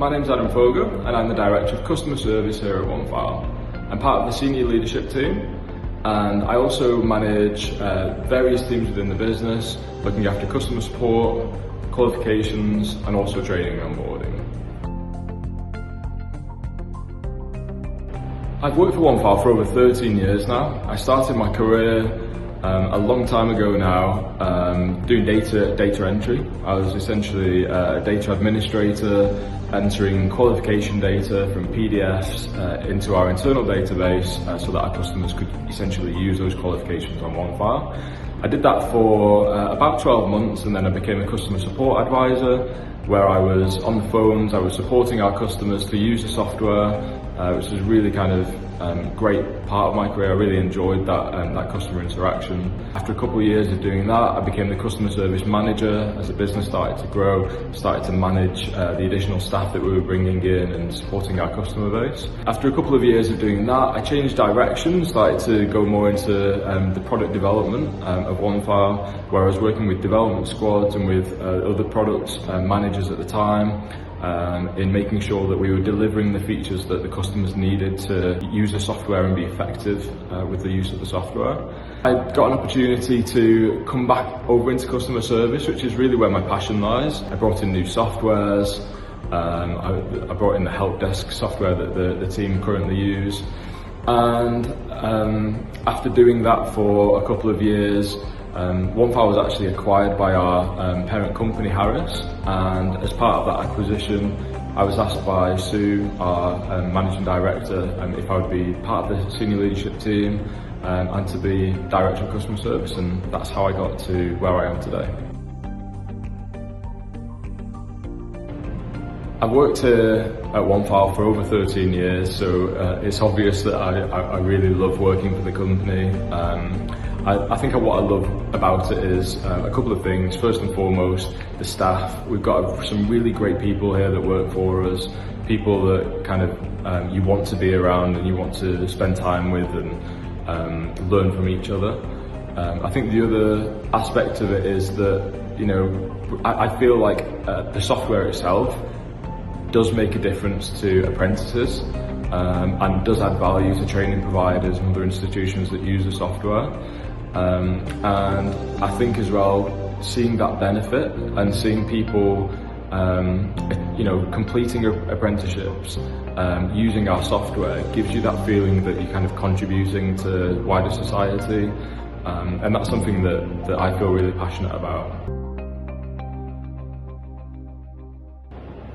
My name's Fogo and I'm the Director of Customer Service here at OneFile. I'm part of the senior leadership team and I also manage various teams within the business, looking after customer support, qualifications and also training and onboarding. I've worked for OneFile for over 13 years now. I started my career a long time ago now doing data entry. I was essentially a data administrator, entering qualification data from PDFs into our internal database so that our customers could essentially use those qualifications on OneFile. I did that for about 12 months and then I became a customer support advisor where I was on the phones, I was supporting our customers to use the software, which was really kind of great part of my career. I really enjoyed that customer interaction. After a couple of years of doing that, I became the customer service manager as the business started to grow, started to manage the additional staff that we were bringing in and supporting our customer base. After a couple of years of doing that, I changed direction, started to go more into the product development of OneFile, where I was working with development squads and with other product managers at the time, in making sure that we were delivering the features that the customers needed to use the software and be effective with the use of the software. I got an opportunity to come back over into customer service, which is really where my passion lies. I brought in new softwares, I brought in the help desk software that the team currently use, and after doing that for a couple of years, OneFile was actually acquired by our parent company Harris, and as part of that acquisition I was asked by Sue, our managing director, if I would be part of the senior leadership team and to be director of customer service, and that's how I got to where I am today. I've worked here at OneFile for over 13 years, so it's obvious that I really love working for the company. I think what I love about it is a couple of things. First and foremost, the staff. We've got some really great people here that work for us, people that kind of you want to be around and you want to spend time with and learn from each other. I think the other aspect of it is that, you know, I feel like the software itself does make a difference to apprentices and does add value to training providers and other institutions that use the software. And I think as well, seeing that benefit and seeing people you know, completing apprenticeships using our software gives you that feeling that you're kind of contributing to wider society, and that's something that I feel really passionate about.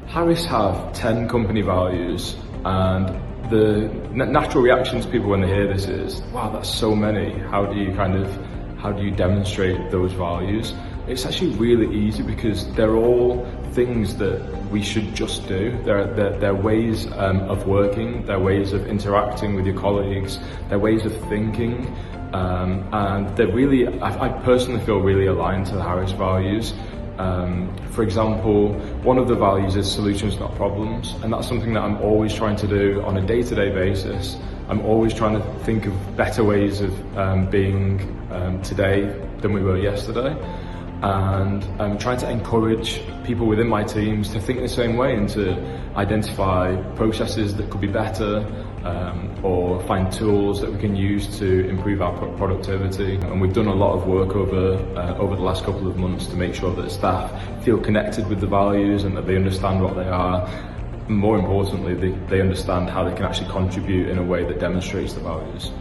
Harris have 10 company values, and the natural reaction to people when they hear this is, wow, that's so many. How do you demonstrate those values? It's actually really easy because they're all things that we should just do. They're ways of working, they're ways of interacting with your colleagues, they're ways of thinking, and they're really, I personally feel really aligned to the Harris values. For example, one of the values is solutions, not problems, and that's something that I'm always trying to do on a day-to-day basis. I'm always trying to think of better ways of being today than we were yesterday, and I'm trying to encourage people within my teams to think the same way and to identify processes that could be better, or find tools that we can use to improve our productivity. And we've done a lot of work over the last couple of months to make sure that staff feel connected with the values and that they understand what they are. More importantly, they understand how they can actually contribute in a way that demonstrates the values.